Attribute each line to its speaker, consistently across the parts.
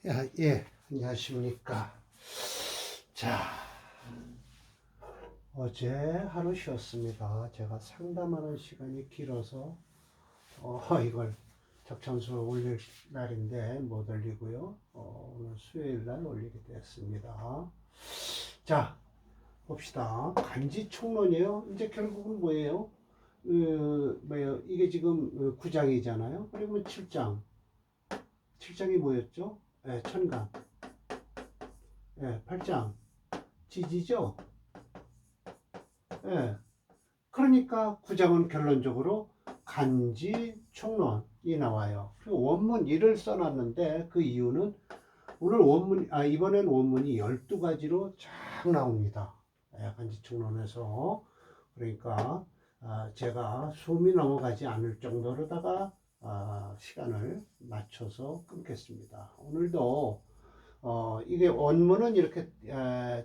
Speaker 1: 예, 안녕하십니까. 자, 어제 하루 쉬었습니다. 제가 상담하는 시간이 길어서, 이걸 적천수를 올릴 날인데 못 올리고요. 오늘 수요일 날 올리게 되었습니다. 자, 봅시다. 간지총론이에요. 이제 결국은 뭐예요? 뭐예요? 이게 지금 9장이잖아요. 그러면 7장. 7장이 뭐였죠? 예, 천간. 예, 8장. 지지죠? 예. 그러니까 구장은 결론적으로 간지 총론이 나와요. 그리고 원문 1을 써놨는데 그 이유는 오늘 이번엔 원문이 12가지로 쫙 나옵니다. 예, 간지 총론에서. 그러니까 제가 숨이 넘어가지 않을 정도로다가 시간을 맞춰서 끊겠습니다. 오늘도 이게 원문은 이렇게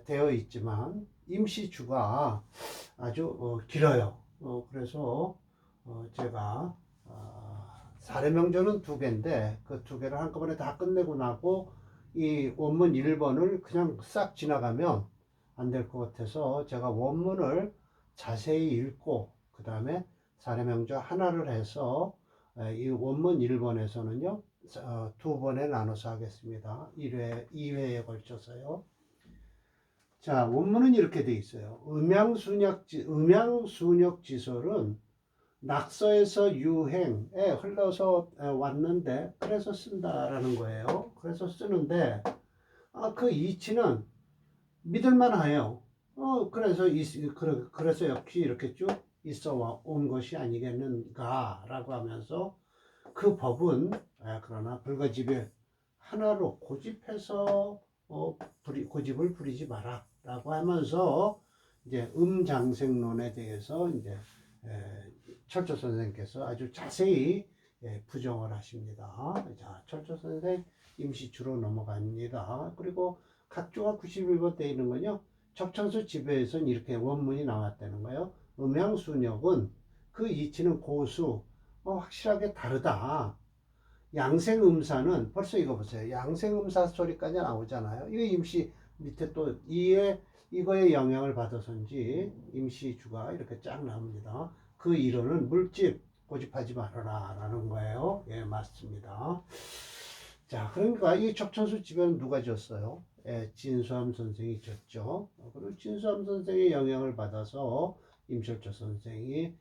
Speaker 1: 되어 있지만 임시주가 아주 길어요. 그래서 제가 사례명조는 2개인데 그 2개를 한꺼번에 다 끝내고 나고 이 원문 1번을 그냥 싹 지나가면 안 될 것 같아서 제가 원문을 자세히 읽고 그 다음에 사례명조 하나를 해서 이 원문 1번에서는요 2번에 나눠서 하겠습니다. 1회, 2회에 걸쳐서요. 자, 원문은 이렇게 돼 있어요. 음양순역지설은 낙서에서 유행에 흘러서 왔는데 그래서 쓴다라는 거예요. 그래서 쓰는데 그 이치는 믿을만해요. 그래서 역시 이렇게 쭉 있어 온 것이 아니겠는가라고 하면서 그 법은 그러나 불가지별 하나로 고집해서 고집을 부리지 마라 라고 하면서 이제 음장생론에 대해서 이제 철조 선생님께서 아주 자세히 부정을 하십니다. 자, 철조 선생 임시주로 넘어갑니다. 그리고 각조가 91번 돼 있는 건요. 적천수 지배에서는 이렇게 원문이 나왔다는 거예요. 음양순역은 그 이치는 고수 확실하게 다르다. 양생음사는 벌써 이거 보세요. 양생음사 소리까지 나오잖아요. 이거 임시 밑에 또 이거에 영향을 받아서인지 임시주가 이렇게 쫙 나옵니다. 그 이론은 물집 고집하지 말아라 라는 거예요. 예, 맞습니다. 자, 그러니까 이 적천수 지배는 누가 졌어요? 진수함 선생이 졌죠. 그리고 진수함 선생의 영향을 받아서 임철조 선생이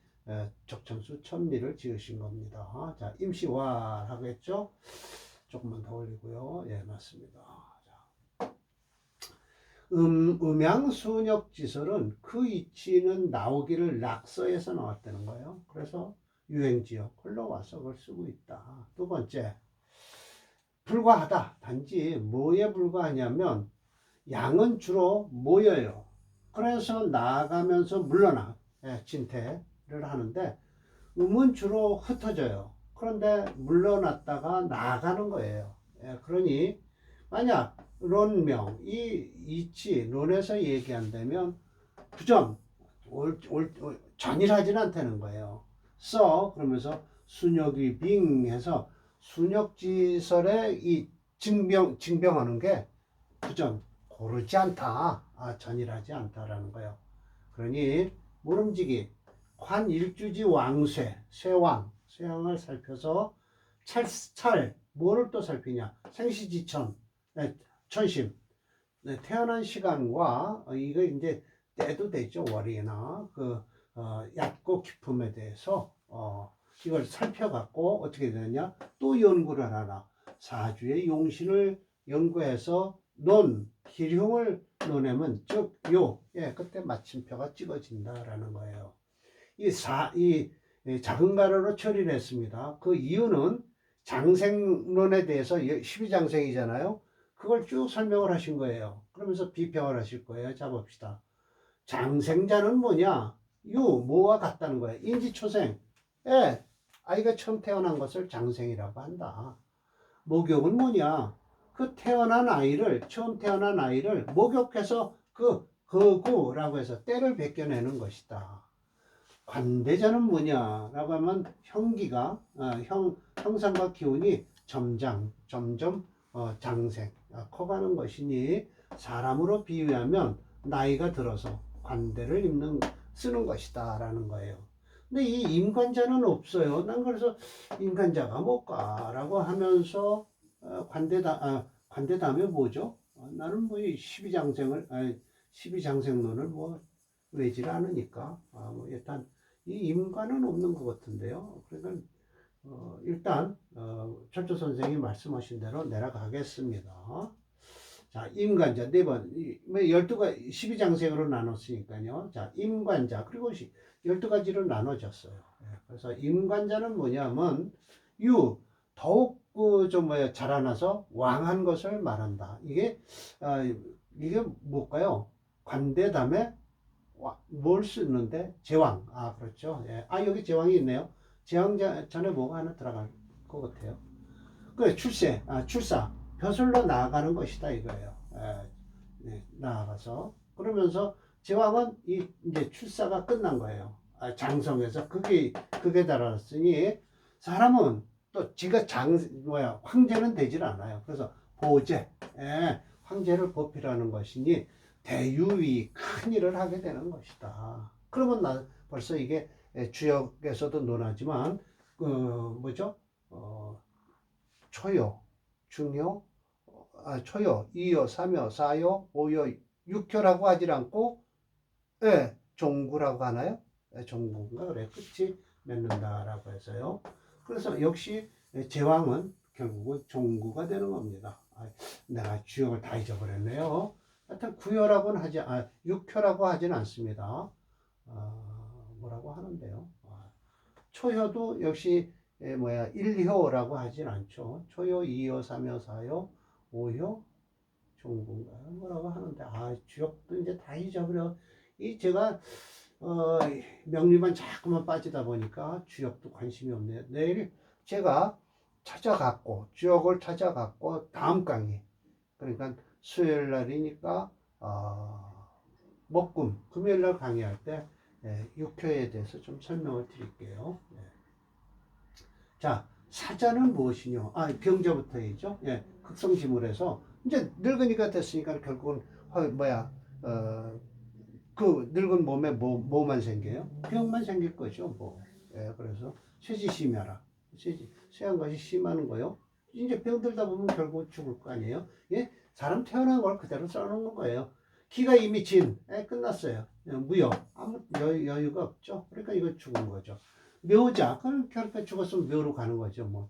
Speaker 1: 적천수 천미를 지으신 겁니다. 자, 임시완 하겠죠? 조금만 더 올리고요. 예, 맞습니다. 자, 음양순역지설은 그 이치는 나오기를 낙서에서 나왔다는 거예요. 그래서 유행지역 흘러와서 그걸 쓰고 있다. 두 번째, 불과하다. 단지 뭐에 불과하냐면 양은 주로 모여요. 그래서 나아가면서 물러나 진퇴를 하는데 음은 주로 흩어져요. 그런데 물러났다가 나아가는 거예요. 그러니 만약 론명 이 이치 론에서 얘기한다면 부정 전일하지는 않다는 거예요. 그러면서 순역이 빙해서 순역지설의 이 증병하는 게 부정 고르지 않다. 전일하지 않다라는 거예요. 그러니 모름지기 관일주지 왕쇠 쇠왕을 살펴서 뭐를 또 살피냐 생시지천 천심 태어난 시간과 이거 이제 때도 되죠. 월이나 얕고 깊음에 대해서 이걸 살펴갖고 어떻게 되느냐 또 연구를 하라. 사주의 용신을 연구해서 기흉을 논하면 즉 그때 마침표가 찍어진다라는 거예요. 이 작은 가로로 처리를 했습니다. 그 이유는 장생론에 대해서 12장생이잖아요. 그걸 쭉 설명을 하신 거예요. 그러면서 비평을 하실 거예요. 자 봅시다. 장생자는 뭐냐? 뭐와 같다는 거예요. 인지초생. 아이가 처음 태어난 것을 장생이라고 한다. 목욕은 뭐냐? 처음 태어난 아이를 목욕해서 거구라고 해서 때를 벗겨내는 것이다. 관대자는 뭐냐라고 하면 형상과 기운이 점점 장생, 커가는 것이니 사람으로 비유하면 나이가 들어서 관대를 쓰는 것이다 라는 거예요. 근데 이 임관자는 없어요. 난 그래서 임관자가 뭘까라고 하면서 관대다음에 뭐죠? 나는 뭐 12장생론을 뭐 외지를 않으니까 뭐 일단 이 임관은 없는 것 같은데요. 그러니까 일단 철조 선생이 말씀하신 대로 내려가겠습니다. 자, 임관자 네 번, 12가 12장생으로 나눴으니까요. 자, 임관자 그리고 12가지로 나눠졌어요. 그래서 임관자는 뭐냐면 더욱 좀 자라나서 왕한 것을 말한다. 이게 뭘까요? 관대 다음에 뭘 쓰는데 제왕. 그렇죠. 예. 여기 제왕이 있네요. 제왕 전에 뭐가 하나 들어갈 것 같아요. 그 출사 벼슬로 나아가는 것이다 이거예요. 나아가서 그러면서 제왕은 이제 출사가 끝난 거예요. 장성에서 그게 달았으니 사람은 또 지가 황제는 되질 않아요. 그래서 보제, 황제를 보필하는 것이니 대유위 큰 일을 하게 되는 것이다. 그러면 벌써 이게 주역에서도 논하지만 뭐죠? 초요, 중요, 초요, 이요, 삼요, 사요, 오요, 육효라고 하질 않고 종구라고 하나요? 종구인가 그래 끝이 맺는다라고 해서요. 그래서 역시 제왕은 결국은 종구가 되는 겁니다. 내가 주역을 다 잊어버렸네요. 하여튼 구효라고는 육효라고 하진 않습니다. 뭐라고 하는데요. 초효도 역시 1효라고 하진 않죠. 초효, 2효, 3효, 4효, 5효, 종구인가요? 뭐라고 하는데 주역도 이제 다 잊어버려. 제가 명리만 자꾸만 빠지다 보니까 주역도 관심이 없네요. 내일 제가 주역을 찾아갖고 다음 강의, 그러니까 수요일 날이니까 금요일 날 강의할 때 육효에 대해서 좀 설명을 드릴게요. 자, 사자는 무엇이냐? 병자부터이죠. 극성지물에서 이제 늙으니까 됐으니까 결국은 그 늙은 몸에 뭐만 생겨요? 병만 생길 거죠. 뭐. 그래서 쇠지심야라. 쇠한 것이 심하는 거요. 이제 병들다 보면 결국 죽을 거 아니에요? 사람 태어난 걸 그대로 써놓는 거예요. 기가 이미 끝났어요. 무효. 아무 여유가 없죠. 그러니까 이거 죽은 거죠. 묘자. 그러니까 죽었으면 묘로 가는 거죠. 뭐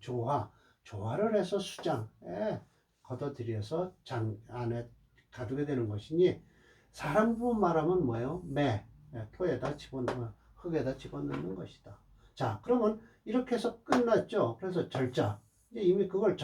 Speaker 1: 조화를 해서 수장, 걷어들여서 장 안에 가두게 되는 것이니 사람으로 말하면 뭐예요? 토에다 흙에다 집어넣는 것이다. 자, 그러면 이렇게 해서 끝났죠. 그래서 절자. 이미 그걸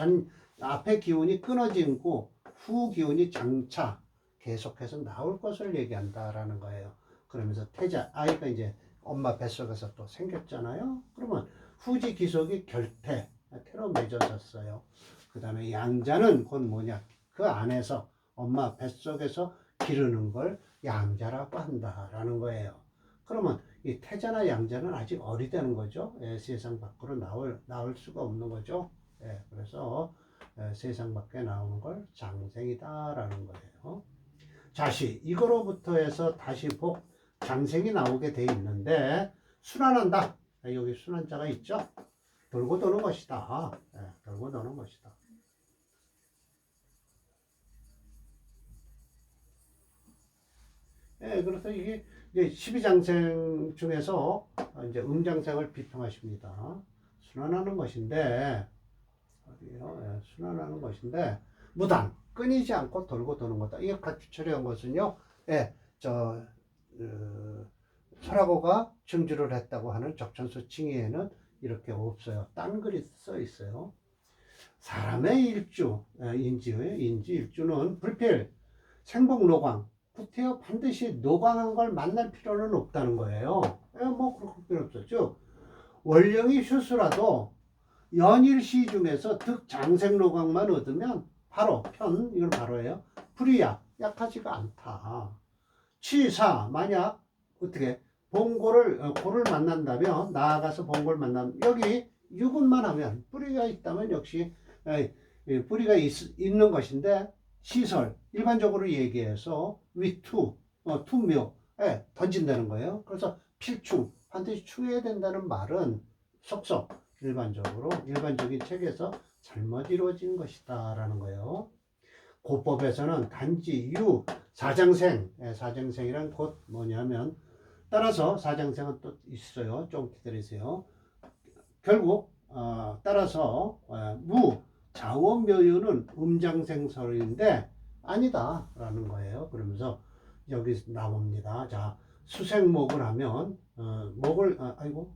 Speaker 1: 앞에 기운이 끊어지고 후 기운이 장차 계속해서 나올 것을 얘기한다라는 거예요. 그러면서 태자, 아이가 이제 엄마 뱃속에서 또 생겼잖아요. 그러면 후지 기속이 태로 맺어졌어요. 그 다음에 양자는 곧 뭐냐? 그 안에서 엄마 뱃속에서 기르는 걸 양자라고 한다라는 거예요. 그러면 이 태자나 양자는 아직 어리다는 거죠. 세상 밖으로 나올 수가 없는 거죠. 그래서 세상 밖에 나오는 걸 장생이다라는 거예요. 자시, 이거로부터 해서 다시 장생이 나오게 돼 있는데 순환한다. 여기 순환자가 있죠. 돌고 도는 것이다. 돌고 도는 것이다. 그래서 이게 이제 12장생 중에서 이제 음장생을 비평하십니다. 순환하는 것인데, 순환하는 것인데, 무단, 끊이지 않고 돌고 도는 거다. 이게 같이 처리한 것은요, 설하고가 증주를 했다고 하는 적천수 칭의에는 이렇게 없어요. 딴 글이 써 있어요. 사람의 인지일주는 불필, 생복노광, 구태여 반드시 노광한 걸 만날 필요는 없다는 거예요. 뭐 그럴 필요 없죠. 즉 원령이 휴수라도 연일시 중에서 득장생노광만 얻으면 바로 이건 바로예요. 불이야 약하지가 않다. 치사 만약 어떻게 고를 만난다면 나아가서 봉고를 만나면 여기 유군만 하면 뿌리가 있다면 역시 뿌리가 있는 것인데 시설 일반적으로 얘기해서 위투 투묘에 던진다는 거예요. 그래서 필충 반드시 추해야 된다는 말은 속속 일반적인 책에서 잘못 이루어진 것이다 라는 거예요. 고법에서는 단지 사장생이란 곧 뭐냐면 따라서 사장생은 또 있어요. 좀 기다리세요. 결국 따라서 자원묘유는 음장생설인데 아니다 라는 거예요. 그러면서 여기 나옵니다. 자, 수생목을 하면 아이고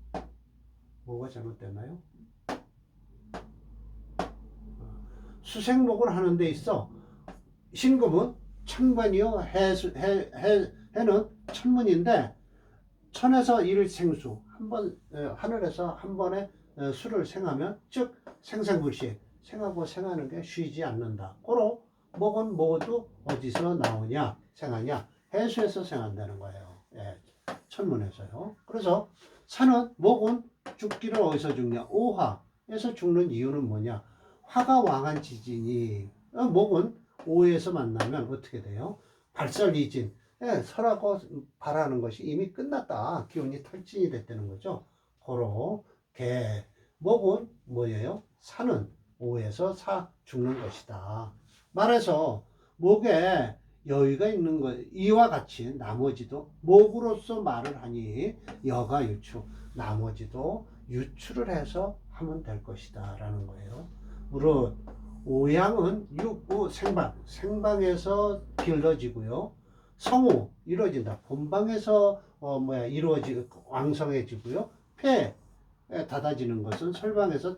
Speaker 1: 뭐가 잘못됐나요? 수생목을 하는 데 있어 신금은 천관이요 해는 천문인데 천에서 일생수 하늘에서 한 번에 수를 생하면 즉 생생불식 생하고 생하는 게 쉬지 않는다. 고로 목은 모두 어디서 나오냐 생하냐 해수에서 생한다는 거예요. 예, 천문에서요. 그래서 산은 목은 죽기를 어디서 죽냐 오화에서 죽는 이유는 뭐냐 화가 왕한 지진이 목은 오에서 만나면 어떻게 돼요? 발설이진 설하고 발하는 것이 이미 끝났다. 기운이 탈진이 됐다는 거죠. 고로 목은 뭐예요? 산은 오에서 사 죽는 것이다. 말해서 목에 여유가 있는 것 이와 같이 나머지도 목으로서 말을 하니 여가 유추 나머지도 유추를 해서 하면 될 것이다 라는 거예요. 무릇 오양은 육구 생방에서 길러지고요. 성우 이루어진다. 본방에서 왕성해지고요. 폐 닫아지는 것은 설방에서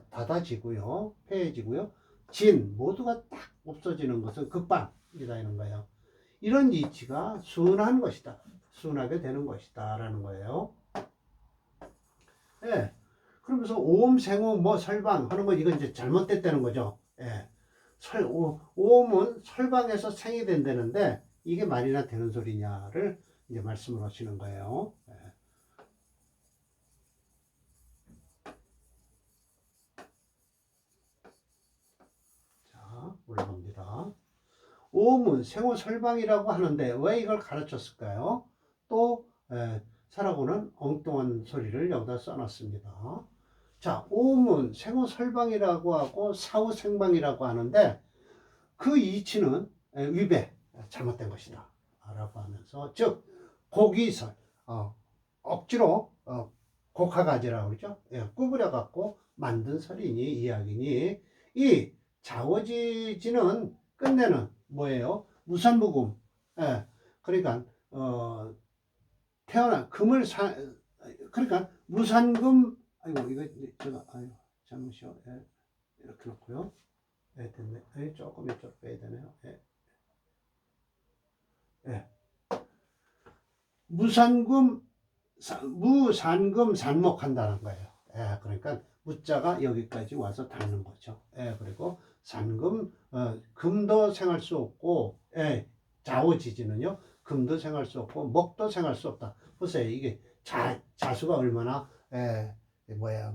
Speaker 1: 닫아지고요. 폐해지고요. 진 모두가 딱 없어지는 것은 극방이다 이런 거예요. 이런 이치가 순한 것이다. 순하게 되는 것이다 라는 거예요. 예. 그러면서 오음 생오 설방 하는 거 이건 이제 잘못됐다는 거죠. 예. 오음은 설방에서 생이 된다는데 이게 말이나 되는 소리냐를 이제 말씀을 하시는 거예요. 예. 자, 올라갑니다. 오음은 생오 설방이라고 하는데 왜 이걸 가르쳤을까요? 또 사라고는 엉뚱한 소리를 여기다 써놨습니다. 자, 오음은 생오 설방이라고 하고 사후 생방이라고 하는데 그 이치는 위배 잘못된 것이다 라고 하면서 즉 고기설 억지로 곡하가지라고 그러죠. 구부려 갖고 만든 설이니 이야기니 이 자오지지는 끝내는 뭐예요? 무산무금 그러니까 태어난 금을 그러니까 무산금 아이고 이거 제가 잠시요 이렇게 놓고요. 됐네. 조금 이쪽 빼야 되네요. 무산금 산목한다는 거예요. 그러니까 무자가 여기까지 와서 닿는 거죠. 그리고 산금 금도 생할 수 없고 자오지지는요 금도 생할 수 없고 목도 생할 수 없다. 보세요. 이게 자수가 얼마나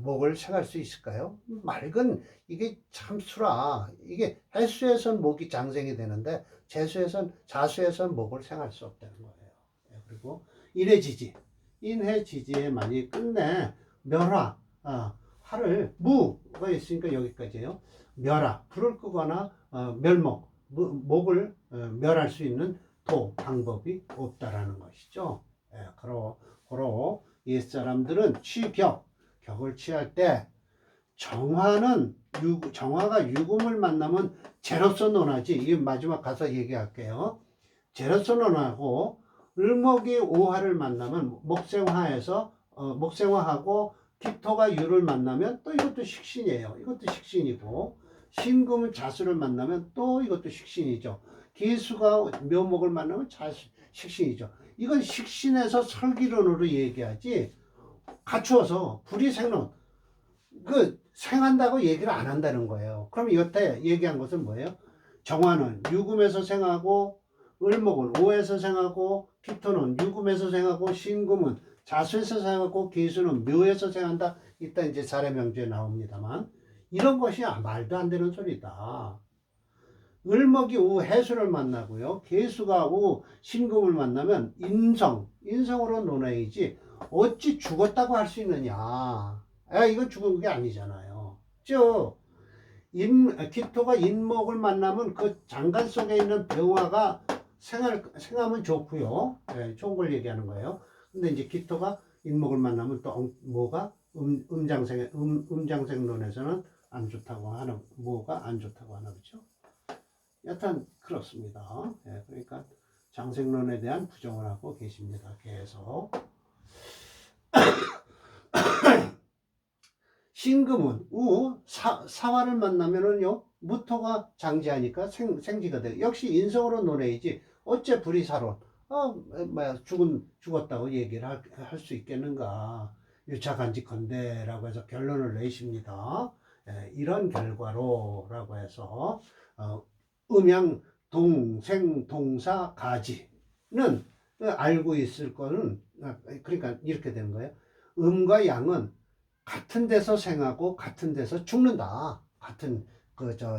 Speaker 1: 목을 생할 수 있을까요? 맑은 이게 참 수라. 이게 해수에선 목이 장생이 되는데 자수에선 목을 생할 수 없다는 거예요. 그리고 인해지지에 많이 끝내 멸화 화를 무가 있으니까 여기까지예요. 멸화 불을 끄거나 목을 멸할 수 있는 방법이 없다라는 것이죠. 그러 옛사람들은 격을 취할 때 정화가 유금을 만나면 제로서 논하지. 이 마지막 가서 얘기할게요. 제로서 논하고 을목이 오화를 만나면 목생화하고 기토가 유를 만나면 또 이것도 식신이에요. 이것도 식신이고 신금은 자수를 만나면 또 이것도 식신이죠. 기수가 묘목을 만나면 식신이죠. 이건 식신에서 설기론으로 얘기하지 갖추어서 불이생론 생한다고 얘기를 안 한다는 거예요. 그럼 여태 얘기한 것은 뭐예요? 정화는 유금에서 생하고 을목은 오에서 생하고 기토는 유금에서 생하고 신금은 자수에서 생하고 기수는 묘에서 생한다. 이따 이제 사례명주에 나옵니다만 이런 것이 말도 안 되는 소리다. 을목이 우 해수를 만나고요. 계수가 우 신금을 만나면 인성으로 논해야지 어찌 죽었다고 할 수 있느냐. 이건 죽은 게 아니잖아요. 즉 기토가 인목을 만나면 그 장간 속에 있는 병화가 생하면 좋고요. 좋은 걸 얘기하는 거예요. 근데 이제 기토가 인목을 만나면 또 뭐가 음장생론에서는 안 좋다고 하는 뭐가 안 좋다고 하나 그렇죠? 여튼 그렇습니다. 그러니까 장생론에 대한 부정을 하고 계십니다. 계속. 신금은 사화를 만나면은요 무토가 장지하니까 생지가 돼. 역시 인성으로 논해야지. 어째 불이사론 죽었다고 얘기를 할 수 있겠는가. 유차간직컨대라고 해서 결론을 내십니다. 이런 결과로라고 해서 음양 동생 동사 가지는 알고 있을 거는 그러니까 이렇게 되는 거예요. 음과 양은 같은 데서 생하고 같은 데서 죽는다. 같은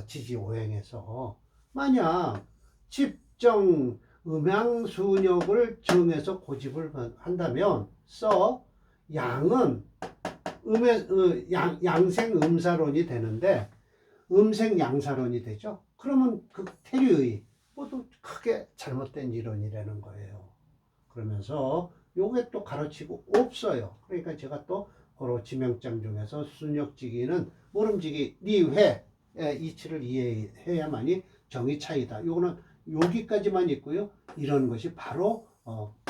Speaker 1: 지지오행에서 만약 집정 음양순역을 정해서 고집을 한다면 양은 양생 음사론이 되는데 음생 양사론이 되죠. 그러면 그 태류의 모두 크게 잘못된 이론이라는 거예요. 그러면서 요게 또 가르치고 없어요. 그러니까 제가 또 고로 지명장 중에서 순역지기는 모름지기 리회 이치를 이해해야만이 정의 차이다. 요거는 여기까지만 있고요. 이런 것이 바로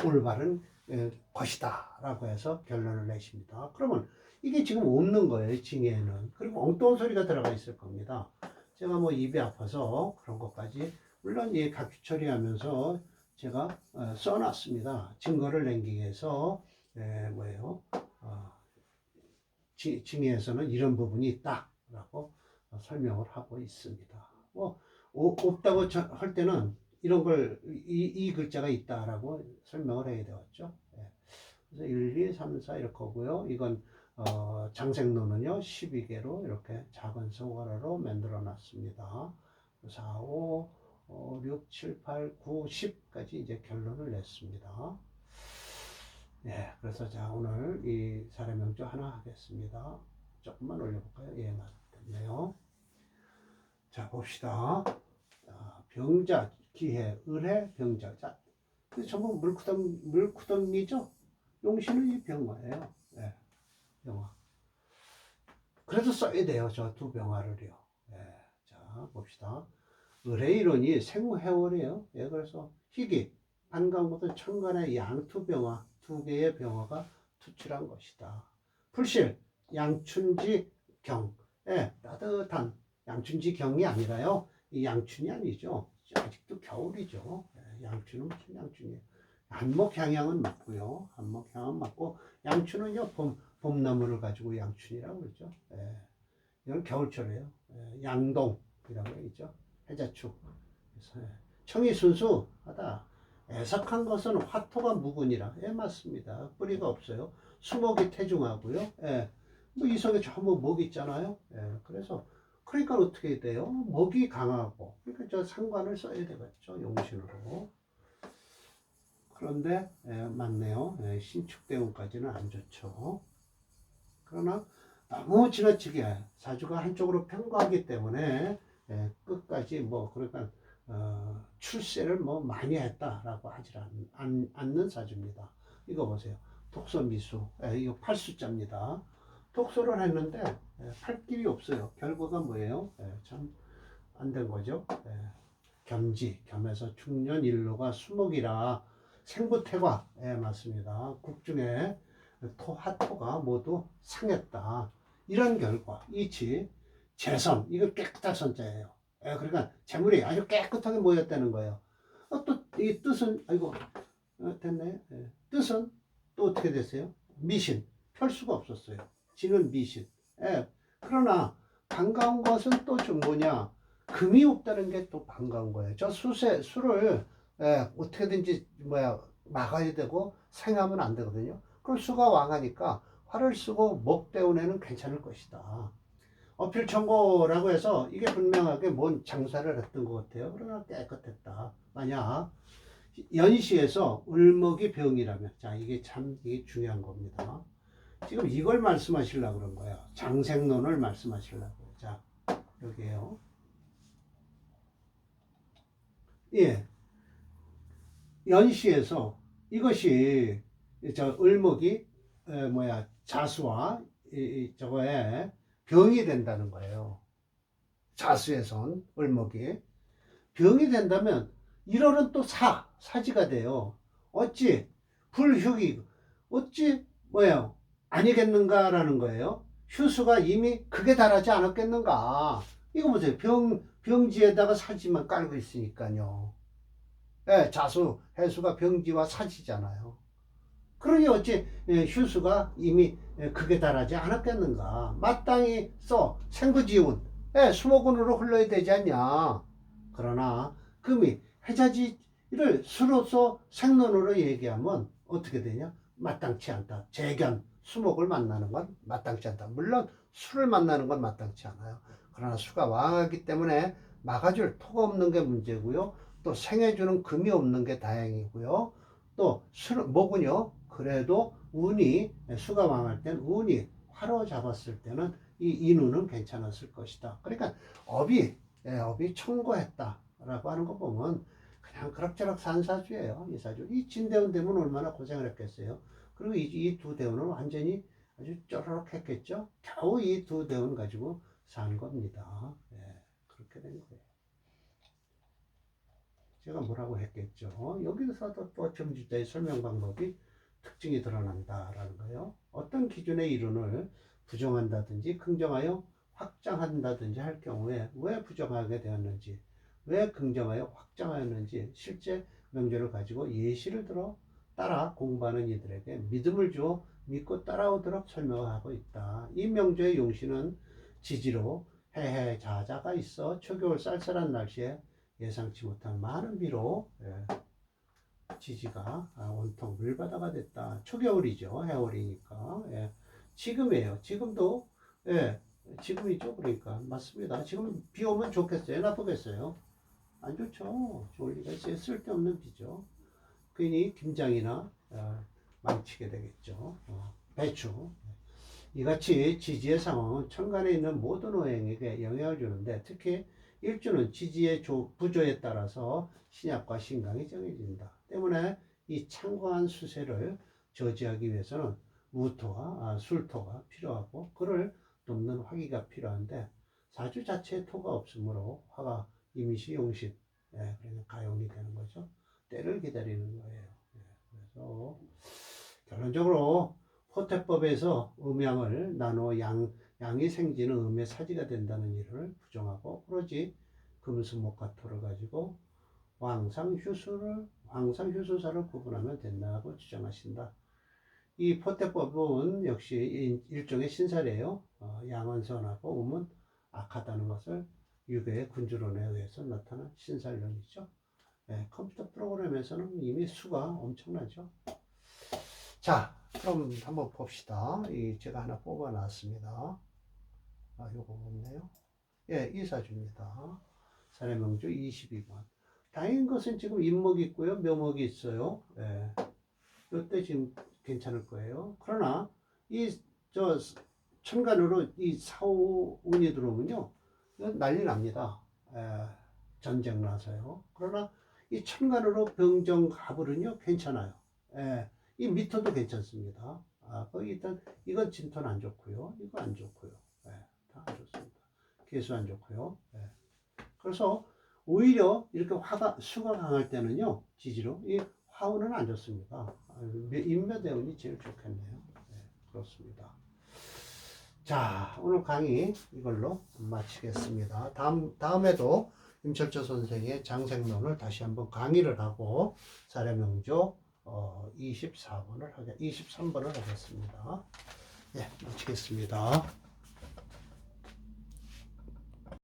Speaker 1: 올바른 것이다 라고 해서 결론을 내십니다. 그러면 이게 지금 없는 거예요. 징해에는. 그리고 엉뚱한 소리가 들어가 있을 겁니다. 제가 뭐 입이 아파서 그런 것까지 물론 이 각기 처리하면서 제가 써놨습니다. 증거를 남기기 위해서 뭐예요? 징해에서는 이런 부분이 있다라고 설명을 하고 있습니다. 뭐 없다고 할 때는 이런 걸 이 글자가 있다라고 설명을 해야 되겠죠. 그래서 1, 2, 3, 4 이렇게 하고요. 이건 장생론은요 12개로 이렇게 작은 성화로 만들어 놨습니다. 4, 5, 6, 7, 8, 9, 10까지 이제 결론을 냈습니다. 그래서 자 오늘 이 사례명조 하나 하겠습니다. 조금만 올려볼까요? 맞네요. 자 봅시다. 병자, 기해, 을해, 병자. 자, 전부 물구덩이죠? 용신은 이 병화예요. 병화. 그래서 써야 돼요. 저 두 병화를요. 자, 봅시다. 을의 이론이 생해월이에요. 그래서 희귀, 반강보다 천간의 양투병화, 두 개의 병화가 투출한 것이다. 불실, 양춘지경, 따뜻한 양춘지경이 아니라요. 이 양춘이 아니죠. 아직도 겨울이죠. 양춘은 무슨 양춘이에요. 한목향양은 맞고요. 한목향은 맞고 양춘은요 봄나무를 가지고 양춘이라고 그러죠. 이건 겨울철이에요. 양동이라고 있죠. 해자축. 청이 순수하다. 애석한 것은 화토가 묵으니라. 맞습니다. 뿌리가 없어요. 수목이 태중하고요. 뭐 이성에 전부 목 있잖아요. 그래서 그러니까 어떻게 돼요? 목이 강하고 그러니까 저 상관을 써야 되겠죠. 용신으로. 그런데 맞네요. 신축대운까지는 안 좋죠. 그러나 너무 지나치게 사주가 한쪽으로 편과하기 때문에 끝까지 뭐 그러니까 출세를 뭐 많이 했다라고 하지 않는 사주입니다. 이거 보세요. 독서미수 이거 8숫자입니다. 독서를 했는데 팔 길이 없어요. 결과가 뭐예요? 참 안 된 거죠. 겸해서 충년일로가 수목이라 생부태과 맞습니다. 국중에 토하토가 모두 상했다. 이런 결과 이치 재선 이거 깨끗한 선자예요. 그러니까 재물이 아주 깨끗하게 모였다는 거예요. 또 이 뜻은 아이고 됐네. 뜻은 또 어떻게 됐어요? 미신 펼 수가 없었어요. 지는 미신. 그러나 반가운 것은 또 좀 뭐냐? 금이 없다는 게 또 반가운 거예요. 저 수를 어떻게든지 막아야 되고 생하면 안 되거든요. 그럼 수가 왕하니까 활을 쓰고 목대운에는 괜찮을 것이다. 어필 청고라고 해서 이게 분명하게 뭔 장사를 했던 것 같아요. 그러나 깨끗했다. 만약 연시에서 을목이 병이라면, 자, 이게 참 이게 중요한 겁니다. 지금 이걸 말씀하시려고 그런 거예요. 장생론을 말씀하시려고. 자, 여기에요. 예. 연시에서 이것이 저 을목이 자수와 저거에 병이 된다는 거예요. 자수에선 을목이 병이 된다면 1월은 또 사지가 돼요. 어찌 불휴기 어찌 아니겠는가라는 거예요. 휴수가 이미 극에 달하지 않았겠는가. 이거 보세요. 병지에다가 사지만 깔고 있으니까요. 예, 자수 해수가 병지와 사지잖아요. 그러니 어찌 휴수가 이미 극에 달하지 않았겠는가. 마땅히 생부지운 수목운으로 흘러야 되지 않냐. 그러나 금이 해자지를 수로서 생론으로 얘기하면 어떻게 되냐. 마땅치 않다. 재견 수목을 만나는 건 마땅치 않다. 물론 수를 만나는 건 마땅치 않아요. 그러나 수가 왕하기 때문에 막아줄 토가 없는 게 문제고요. 또 생해주는 금이 없는 게 다행이고요. 또 목은요. 그래도 운이 수가 망할 땐 운이 화로 잡았을 때는 이 인운은 괜찮았을 것이다. 그러니까 업이 청고했다라고 하는 거 보면 그냥 그럭저럭 산 사주예요. 이 사주. 이 진대운 되면 얼마나 고생을 했겠어요. 그리고 이 두 대운은 완전히 아주 쪼르륵 했겠죠. 겨우 이 두 대운 가지고 산 겁니다. 예, 그렇게 된 거예요. 제가 뭐라고 했겠죠. 여기서도 또 점주자의 설명 방법이 특징이 드러난다라는 거예요. 어떤 기준의 이론을 부정한다든지 긍정하여 확장한다든지 할 경우에 왜 부정하게 되었는지, 왜 긍정하여 확장하였는지 실제 명제를 가지고 예시를 들어 따라 공부하는 이들에게 믿음을 주어 믿고 따라오도록 설명하고 있다. 이 명제의 용신은 지지로 해해 자자가 있어 초겨울 쌀쌀한 날씨에 예상치 못한 많은 비로 지지가 온통 물바다가 됐다. 초겨울이죠. 해월이니까. 예. 지금이에요. 지금도 지금이죠. 그러니까 맞습니다. 지금 비 오면 좋겠어요? 나쁘겠어요? 안 좋죠. 좋을 리가 있어요. 쓸데없는 비죠. 괜히 김장이나 망치게 되겠죠. 배추. 이같이 지지의 상황은 천간에 있는 모든 오행에게 영향을 주는데 특히 일주는 지지의 부조에 따라서 신약과 신강이 정해진다. 때문에 이 창고한 수세를 저지하기 위해서는 무토와 술토가 필요하고 그를 돕는 화기가 필요한데 사주 자체에 토가 없으므로 화가 임시 용신, 그러니까 가용이 되는 거죠. 때를 기다리는 거예요. 그래서 결론적으로 호태법에서 음양을 나누어 양이 생지는 음의 사지가 된다는 이론을 부정하고 오로지 금수목과 토를 가지고 황상휴수사를 구분하면 된다고 주장하신다. 이 포태법은 역시 일종의 신사래요. 양은 선하고 음은 악하다는 것을 유교의 군주론에 의해서 나타난 신살론이죠. 컴퓨터 프로그램에서는 이미 수가 엄청나죠. 자, 그럼 한번 봅시다. 제가 하나 뽑아놨습니다. 요거 없네요. 이 사주입니다. 사례명주 22번. 다행인 것은 지금 인목이 있고요. 묘목이 있어요. 이때 지금 괜찮을 거예요. 그러나 천간으로 이 사오운이 들어오면요. 난리 납니다. 전쟁 나서요. 그러나 이 천간으로 병정갑을은요. 괜찮아요. 이 미터도 괜찮습니다. 일단 이건 진토는 안 좋고요. 이거 안 좋고요. 다 안 좋습니다. 개수 안 좋고요. 그래서 오히려 이렇게 수가 강할 때는요. 지지로 이 화운은 안 좋습니다. 인묘대운이 제일 좋겠네요. 그렇습니다. 자, 오늘 강의 이걸로 마치겠습니다. 다음에도 임철조 선생의 장생론을 다시 한번 강의를 하고 사례명조 23번을 하겠습니다. 마치겠습니다.